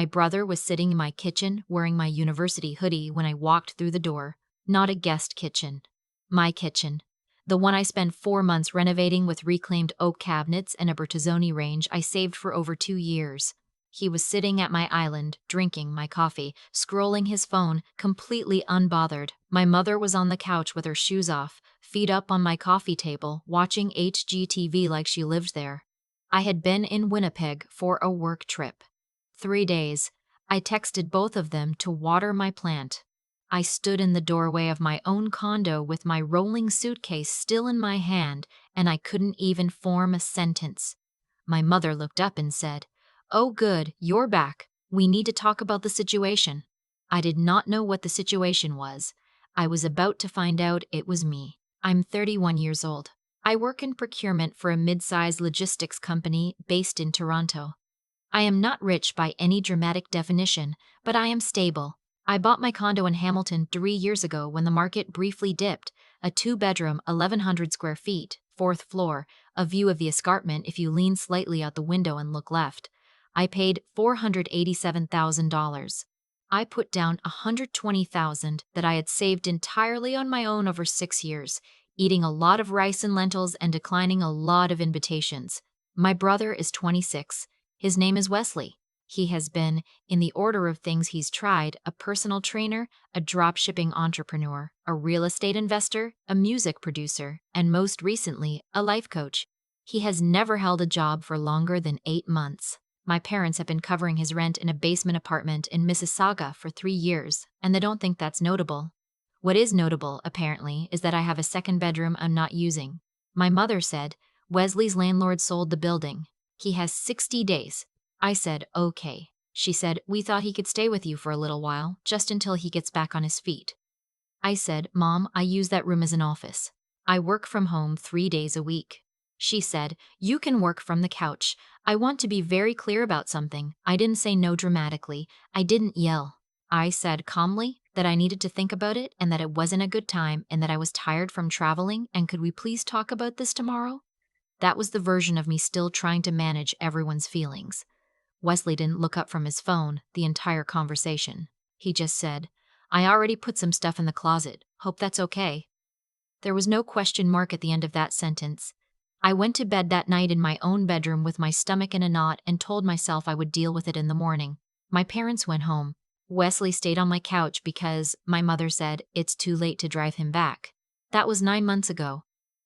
My brother was sitting in my kitchen wearing my university hoodie when I walked through the door. Not a guest kitchen. My kitchen. The one I spent 4 months renovating with reclaimed oak cabinets and a Bertazzoni range I saved for over 2 years. He was sitting at my island, drinking my coffee, scrolling his phone, completely unbothered. My mother was on the couch with her shoes off, feet up on my coffee table, watching HGTV like she lived there. I had been in Winnipeg for a work trip. 3 days. I texted both of them to water my plant. I stood in the doorway of my own condo with my rolling suitcase still in my hand, and I couldn't even form a sentence. My mother looked up and said, "Oh good, you're back. We need to talk about the situation." I did not know what the situation was. I was about to find out it was me. I'm 31 years old. I work in procurement for a mid-sized logistics company based in Toronto. I am not rich by any dramatic definition, but I am stable. I bought my condo in Hamilton 3 years ago when the market briefly dipped. A 2-bedroom, 1,100 square feet, 4th floor, a view of the escarpment if you lean slightly out the window and look left. I paid $487,000. I put down $120,000 that I had saved entirely on my own over 6 years, eating a lot of rice and lentils and declining a lot of invitations. My brother is 26. His name is Wesley. He has been, in the order of things he's tried, a personal trainer, a drop-shipping entrepreneur, a real estate investor, a music producer, and most recently, a life coach. He has never held a job for longer than 8 months. My parents have been covering his rent in a basement apartment in Mississauga for 3 years, and they don't think that's notable. What is notable, apparently, is that I have a second bedroom I'm not using. My mother said, Wesley's landlord sold the building. He has 60 days. I said, okay. She said, we thought he could stay with you for a little while, just until he gets back on his feet. I said, Mom, I use that room as an office. I work from home 3 days a week. She said, you can work from the couch. I want to be very clear about something. I didn't say no dramatically. I didn't yell. I said calmly that I needed to think about it and that it wasn't a good time and that I was tired from traveling and could we please talk about this tomorrow? That was the version of me still trying to manage everyone's feelings. Wesley didn't look up from his phone the entire conversation. He just said, I already put some stuff in the closet. Hope that's okay. There was no question mark at the end of that sentence. I went to bed that night in my own bedroom with my stomach in a knot and told myself I would deal with it in the morning. My parents went home. Wesley stayed on my couch because, my mother said, it's too late to drive him back. That was 9 months ago.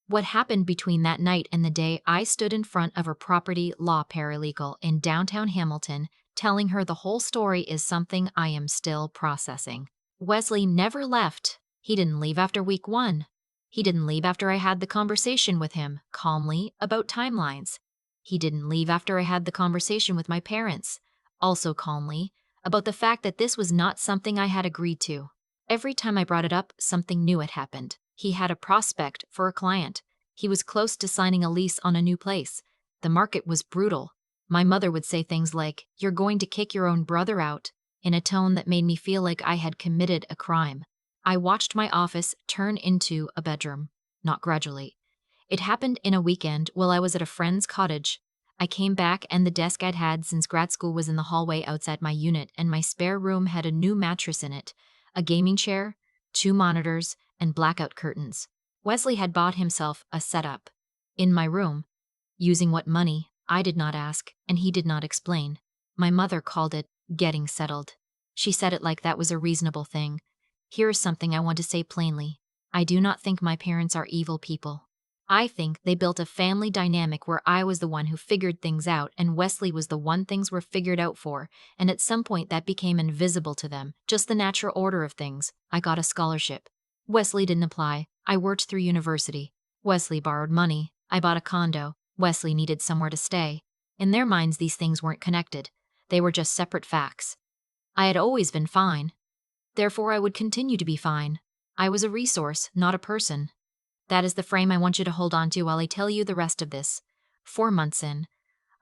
What happened between that night and the day I stood in front of a property law paralegal in downtown Hamilton, telling her the whole story is something I am still processing. Wesley never left. He didn't leave after week 1. He didn't leave after I had the conversation with him, calmly, about timelines. He didn't leave after I had the conversation with my parents, also calmly, about the fact that this was not something I had agreed to. Every time I brought it up, something new had happened. He had a prospect for a client. He was close to signing a lease on a new place. The market was brutal. My mother would say things like, "You're going to kick your own brother out," in a tone that made me feel like I had committed a crime. I watched my office turn into a bedroom, not gradually. It happened in a weekend while I was at a friend's cottage. I came back and the desk I'd had since grad school was in the hallway outside my unit, and my spare room had a new mattress in it, a gaming chair, 2 monitors, and blackout curtains. Wesley had bought himself a setup. In my room. Using what money, I did not ask, and he did not explain. My mother called it getting settled. She said it like that was a reasonable thing. Here is something I want to say plainly. I do not think my parents are evil people. I think they built a family dynamic where I was the one who figured things out and Wesley was the one things were figured out for, and at some point that became invisible to them, just the natural order of things. I got a scholarship. Wesley didn't apply. I worked through university. Wesley borrowed money. I bought a condo. Wesley needed somewhere to stay. In their minds, these things weren't connected. They were just separate facts. I had always been fine. Therefore, I would continue to be fine. I was a resource, not a person. That is the frame I want you to hold on to while I tell you the rest of this. 4 months in,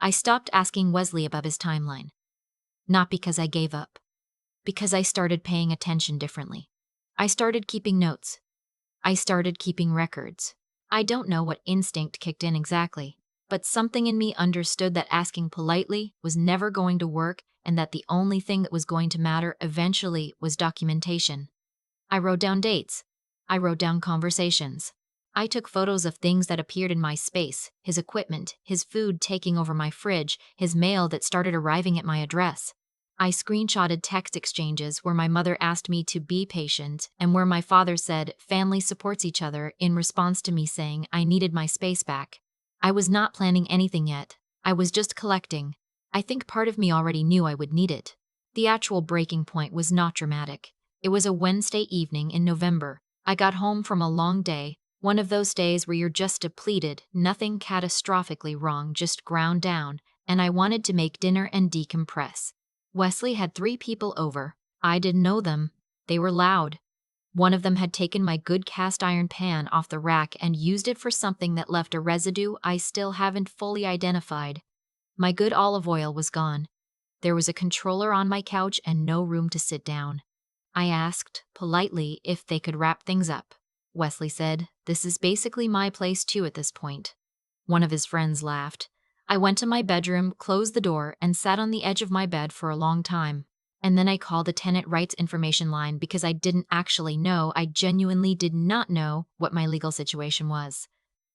I stopped asking Wesley about his timeline. Not because I gave up. Because I started paying attention differently. I started keeping notes. I started keeping records. I don't know what instinct kicked in exactly, but something in me understood that asking politely was never going to work and that the only thing that was going to matter eventually was documentation. I wrote down dates. I wrote down conversations. I took photos of things that appeared in my space, his equipment, his food taking over my fridge, his mail that started arriving at my address. I screenshotted text exchanges where my mother asked me to be patient and where my father said family supports each other in response to me saying I needed my space back. I was not planning anything yet. I was just collecting. I think part of me already knew I would need it. The actual breaking point was not dramatic. It was a Wednesday evening in November. I got home from a long day, one of those days where you're just depleted, nothing catastrophically wrong, just ground down, and I wanted to make dinner and decompress. Wesley had 3 people over. I didn't know them. They were loud. One of them had taken my good cast iron pan off the rack and used it for something that left a residue I still haven't fully identified. My good olive oil was gone. There was a controller on my couch and no room to sit down. I asked, politely, if they could wrap things up. Wesley said, "This is basically my place too at this point." One of his friends laughed. I went to my bedroom, closed the door, and sat on the edge of my bed for a long time. And then I called a tenant rights information line because I didn't actually know, I genuinely did not know what my legal situation was.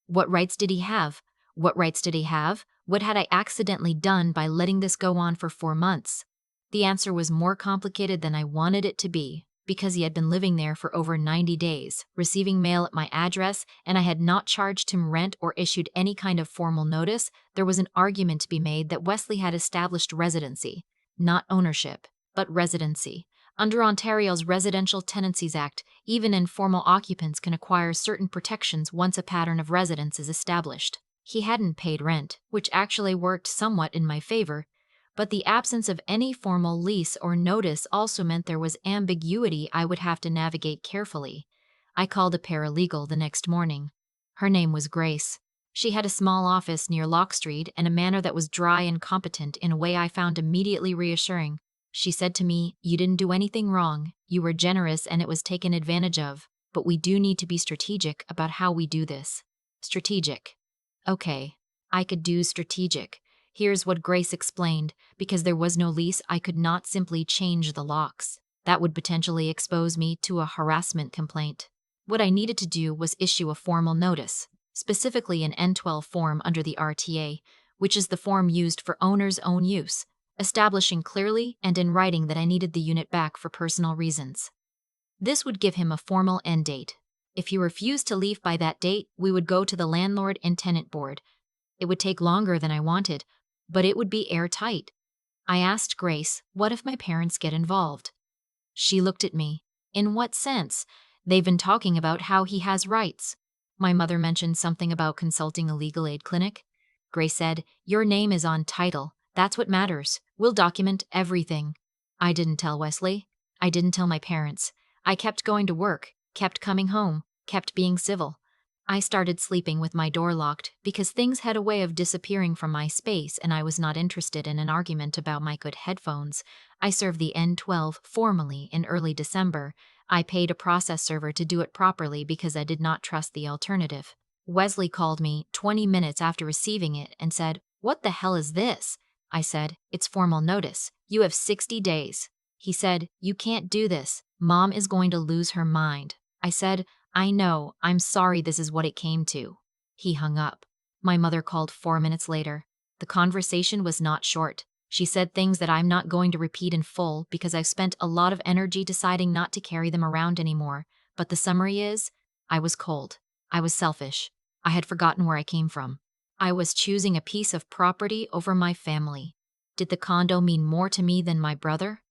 What rights did he have? What rights did he have? What had I accidentally done by letting this go on for 4 months? The answer was more complicated than I wanted it to be, because he had been living there for over 90 days, receiving mail at my address, and I had not charged him rent or issued any kind of formal notice. There was an argument to be made that Wesley had established residency, not ownership, but residency. Under Ontario's Residential Tenancies Act, even informal occupants can acquire certain protections once a pattern of residence is established. He hadn't paid rent, which actually worked somewhat in my favor, but the absence of any formal lease or notice also meant there was ambiguity I would have to navigate carefully. I called a paralegal the next morning. Her name was Grace. She had a small office near Lock Street and a manner that was dry and competent in a way I found immediately reassuring. She said to me, "You didn't do anything wrong. You were generous and it was taken advantage of. But we do need to be strategic about how we do this." Strategic. Okay, I could do strategic. Here's what Grace explained. Because there was no lease, I could not simply change the locks. That would potentially expose me to a harassment complaint. What I needed to do was issue a formal notice, specifically an N12 form under the RTA, which is the form used for owner's own use, establishing clearly and in writing that I needed the unit back for personal reasons. This would give him a formal end date. If he refused to leave by that date, we would go to the landlord and tenant board. It would take longer than I wanted, but it would be airtight. I asked Grace, what if my parents get involved? She looked at me. In what sense? They've been talking about how he has rights. My mother mentioned something about consulting a legal aid clinic. Grace said, "Your name is on title. That's what matters. We'll document everything." I didn't tell Wesley. I didn't tell my parents. I kept going to work, kept coming home, kept being civil. I started sleeping with my door locked because things had a way of disappearing from my space and I was not interested in an argument about my good headphones. I served the N12 formally in early December. I paid a process server to do it properly because I did not trust the alternative. Wesley called me 20 minutes after receiving it and said, "What the hell is this?" I said, "It's formal notice. You have 60 days. He said, "You can't do this. Mom is going to lose her mind." I said, "I know, I'm sorry this is what it came to." He hung up. My mother called 4 minutes later. The conversation was not short. She said things that I'm not going to repeat in full because I've spent a lot of energy deciding not to carry them around anymore. But the summary is, I was cold. I was selfish. I had forgotten where I came from. I was choosing a piece of property over my family. Did the condo mean more to me than my brother?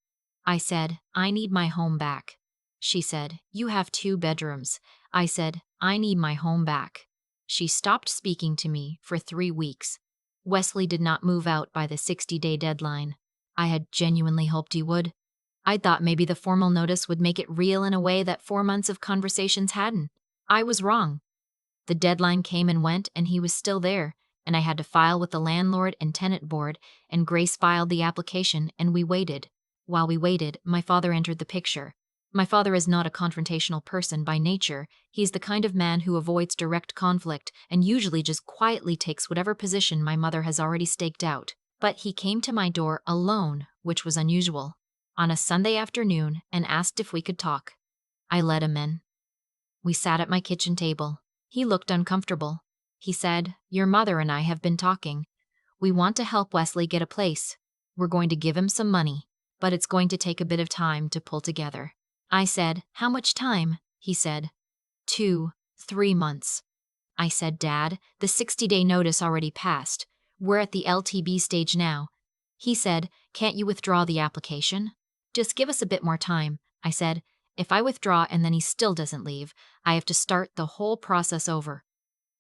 I said, "I need my home back." She said, "You have 2 bedrooms." I said, "I need my home back." She stopped speaking to me for 3 weeks. Wesley did not move out by the 60-day deadline. I had genuinely hoped he would. I thought maybe the formal notice would make it real in a way that 4 months of conversations hadn't. I was wrong. The deadline came and went, and he was still there, and I had to file with the landlord and tenant board, and Grace filed the application, and we waited. While we waited, my father entered the picture. My father is not a confrontational person by nature. He's the kind of man who avoids direct conflict and usually just quietly takes whatever position my mother has already staked out. But he came to my door alone, which was unusual, on a Sunday afternoon and asked if we could talk. I let him in. We sat at my kitchen table. He looked uncomfortable. He said, "Your mother and I have been talking. We want to help Wesley get a place. We're going to give him some money, but it's going to take a bit of time to pull together." I said, "How much time?" He said, 2, 3 months. I said, "Dad, the 60-day notice already passed. We're at the LTB stage now." He said, "Can't you withdraw the application?" "Just give us a bit more time." I said, "If I withdraw and then he still doesn't leave, I have to start the whole process over."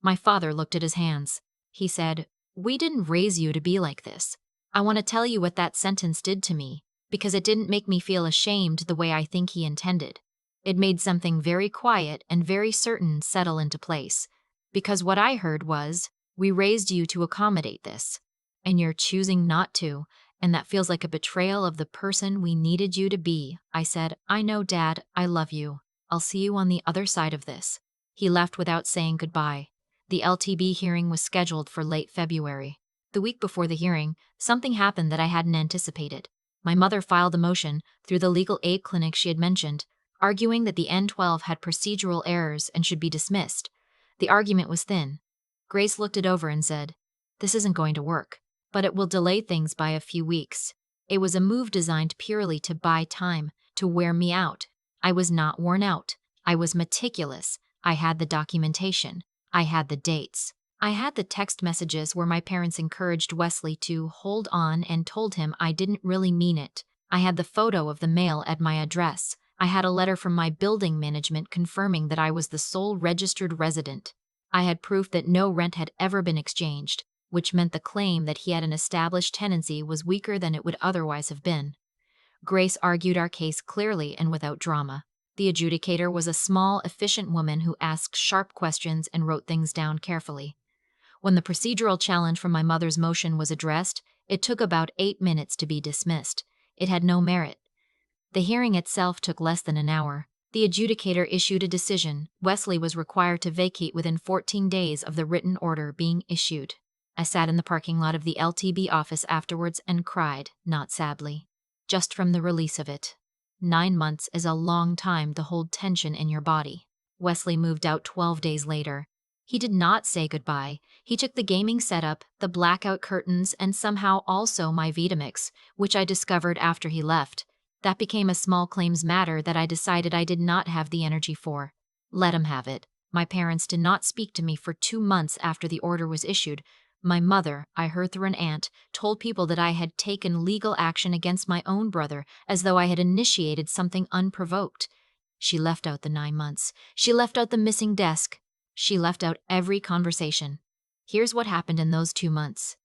My father looked at his hands. He said, "We didn't raise you to be like this. I want to tell you what that sentence did to me, because it didn't make me feel ashamed the way I think he intended. It made something very quiet and very certain settle into place. Because what I heard was, we raised you to accommodate this, and you're choosing not to, and that feels like a betrayal of the person we needed you to be." I said, "I know, Dad, I love you. I'll see you on the other side of this." He left without saying goodbye. The LTB hearing was scheduled for late February. The week before the hearing, something happened that I hadn't anticipated. My mother filed a motion through the legal aid clinic she had mentioned, arguing that the N12 had procedural errors and should be dismissed. The argument was thin. Grace looked it over and said, "This isn't going to work, but it will delay things by a few weeks." It was a move designed purely to buy time, to wear me out. I was not worn out. I was meticulous. I had the documentation. I had the dates. I had the text messages where my parents encouraged Wesley to hold on and told him I didn't really mean it. I had the photo of the mail at my address. I had a letter from my building management confirming that I was the sole registered resident. I had proof that no rent had ever been exchanged, which meant the claim that he had an established tenancy was weaker than it would otherwise have been. Grace argued our case clearly and without drama. The adjudicator was a small, efficient woman who asked sharp questions and wrote things down carefully. When the procedural challenge from my mother's motion was addressed, it took about 8 minutes to be dismissed. It had no merit. The hearing itself took less than an hour. The adjudicator issued a decision. Wesley was required to vacate within 14 days of the written order being issued. I sat in the parking lot of the LTB office afterwards and cried, not sadly, just from the release of it. 9 months is a long time to hold tension in your body. Wesley moved out 12 days later. He did not say goodbye. He took the gaming setup, the blackout curtains, and somehow also my Vitamix, which I discovered after he left. That became a small claims matter that I decided I did not have the energy for. Let him have it. My parents did not speak to me for 2 months after the order was issued. My mother, I heard through an aunt, told people that I had taken legal action against my own brother, as though I had initiated something unprovoked. She left out the 9 months. She left out the missing desk. She left out every conversation. Here's what happened in those 2 months.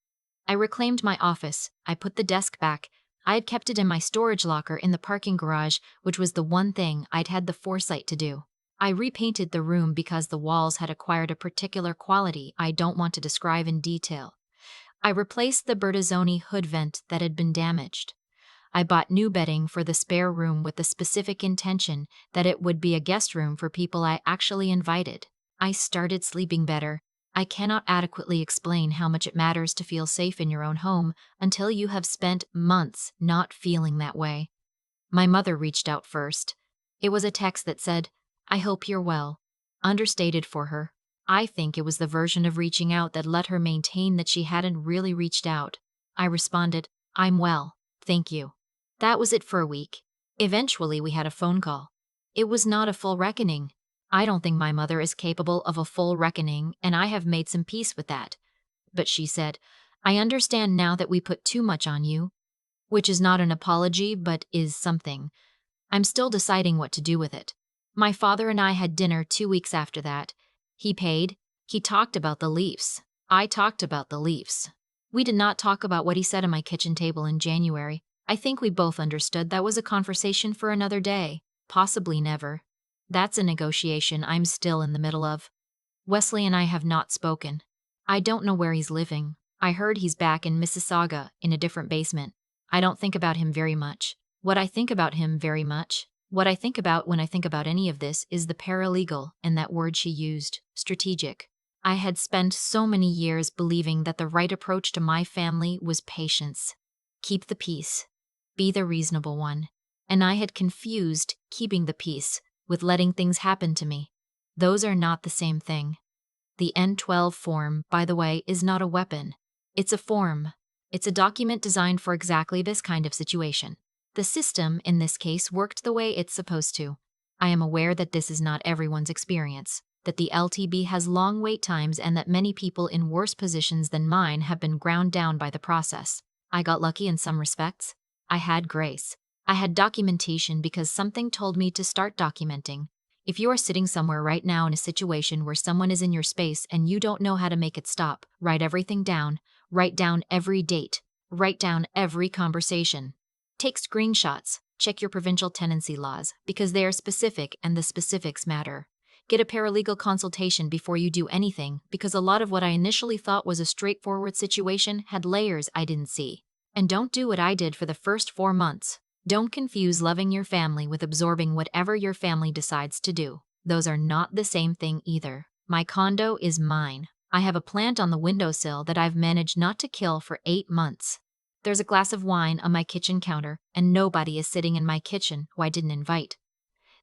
I reclaimed my office. I put the desk back. I had kept it in my storage locker in the parking garage, which was the one thing I'd had the foresight to do. I repainted the room because the walls had acquired a particular quality I don't want to describe in detail. I replaced the Bertazzoni hood vent that had been damaged. I bought new bedding for the spare room with the specific intention that it would be a guest room for people I actually invited. I started sleeping better. I cannot adequately explain how much it matters to feel safe in your own home until you have spent months not feeling that way. My mother reached out first. It was a text that said, "I hope you're well." Understated for her. I think it was the version of reaching out that let her maintain that she hadn't really reached out. I responded, "I'm well, thank you." That was it for a week. Eventually we had a phone call. It was not a full reckoning. I don't think my mother is capable of a full reckoning, and I have made some peace with that. But she said, "I understand now that we put too much on you," which is not an apology but is something. I'm still deciding what to do with it. My father and I had dinner 2 weeks after that. He paid. He talked about the Leafs. I talked about the Leafs. We did not talk about what he said at my kitchen table in January. I think we both understood that was a conversation for another day, possibly never. That's a negotiation I'm still in the middle of. Wesley and I have not spoken. I don't know where he's living. I heard he's back in Mississauga in a different basement. I don't think about him very much. What I think about him very much, what I think about when I think about any of this is the paralegal and that word she used, strategic. I had spent so many years believing that the right approach to my family was patience. Keep the peace. Be the reasonable one. And I had confused keeping the peace with letting things happen to me. Those are not the same thing. The N12 form, by the way, is not a weapon. It's a form. It's a document designed for exactly this kind of situation. The system, in this case, worked the way it's supposed to. I am aware that this is not everyone's experience, that the LTB has long wait times and that many people in worse positions than mine have been ground down by the process. I got lucky in some respects. I had grace. I had documentation because something told me to start documenting. If you are sitting somewhere right now in a situation where someone is in your space and you don't know how to make it stop, write everything down. Write down every date. Write down every conversation. Take screenshots. Check your provincial tenancy laws because they are specific and the specifics matter. Get a paralegal consultation before you do anything because a lot of what I initially thought was a straightforward situation had layers I didn't see. And don't do what I did for the first 4 months. Don't confuse loving your family with absorbing whatever your family decides to do. Those are not the same thing either. My condo is mine. I have a plant on the windowsill that I've managed not to kill for 8 months. There's a glass of wine on my kitchen counter, and nobody is sitting in my kitchen who I didn't invite.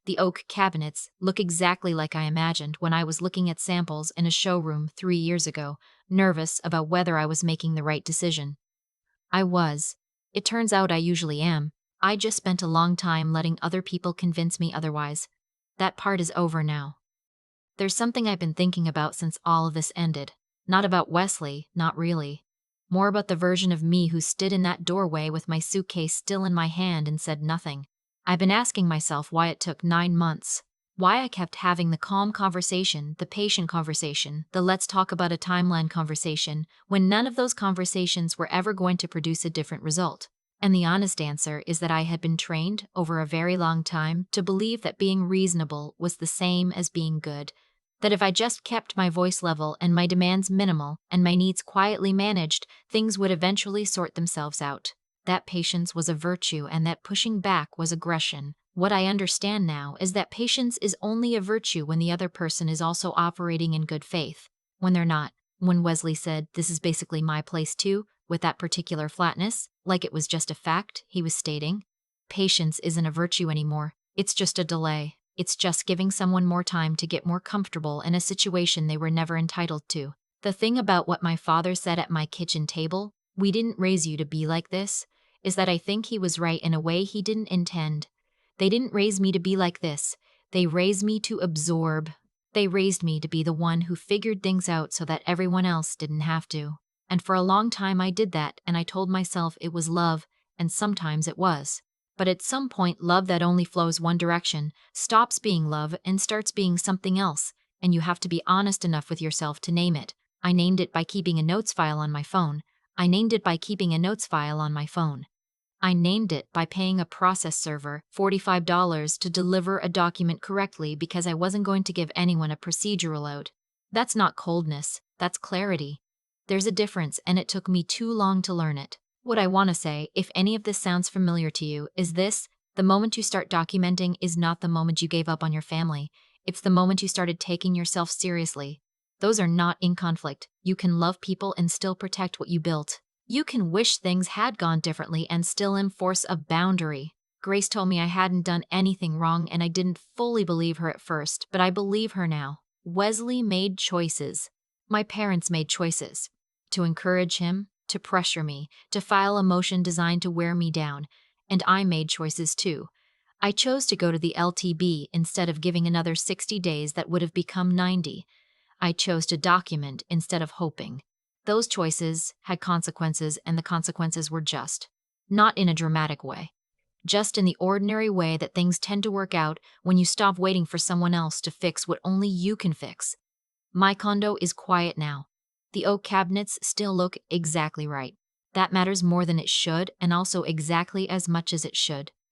The oak cabinets look exactly like I imagined when I was looking at samples in a showroom 3 years ago, nervous about whether I was making the right decision. I was. It turns out I usually am. I just spent a long time letting other people convince me otherwise. That part is over now. There's something I've been thinking about since all of this ended. Not about Wesley, not really. More about the version of me who stood in that doorway with my suitcase still in my hand and said nothing. I've been asking myself why it took 9 months. Why I kept having the calm conversation, the patient conversation, the let's talk about a timeline conversation, when none of those conversations were ever going to produce a different result. And the honest answer is that I had been trained over a very long time to believe that being reasonable was the same as being good. That if I just kept my voice level and my demands minimal and my needs quietly managed, things would eventually sort themselves out. That patience was a virtue and that pushing back was aggression. What I understand now is that patience is only a virtue when the other person is also operating in good faith. When they're not. When Wesley said, "This is basically my place too," with that particular flatness, like it was just a fact, he was stating, patience isn't a virtue anymore. It's just a delay. It's just giving someone more time to get more comfortable in a situation they were never entitled to. The thing about what my father said at my kitchen table, "We didn't raise you to be like this," is that I think he was right in a way he didn't intend. They didn't raise me to be like this. They raised me to absorb. They raised me to be the one who figured things out so that everyone else didn't have to. And for a long time I did that, and I told myself it was love, and sometimes it was. But at some point, love that only flows one direction stops being love and starts being something else, and you have to be honest enough with yourself to name it. I named it by keeping a notes file on my phone. I named it by keeping a notes file on my phone. I named it by paying a process server $45 to deliver a document correctly because I wasn't going to give anyone a procedural out. That's not coldness, that's clarity. There's a difference, and it took me too long to learn it. What I want to say, if any of this sounds familiar to you, is this: the moment you start documenting is not the moment you gave up on your family. It's the moment you started taking yourself seriously. Those are not in conflict. You can love people and still protect what you built. You can wish things had gone differently and still enforce a boundary. Grace told me I hadn't done anything wrong and I didn't fully believe her at first, but I believe her now. Wesley made choices. My parents made choices. To encourage him, to pressure me, to file a motion designed to wear me down. And I made choices too. I chose to go to the LTB instead of giving another 60 days that would have become 90. I chose to document instead of hoping. Those choices had consequences, and the consequences were just. Not in a dramatic way. Just in the ordinary way that things tend to work out when you stop waiting for someone else to fix what only you can fix. My condo is quiet now. The oak cabinets still look exactly right. That matters more than it should, and also exactly as much as it should.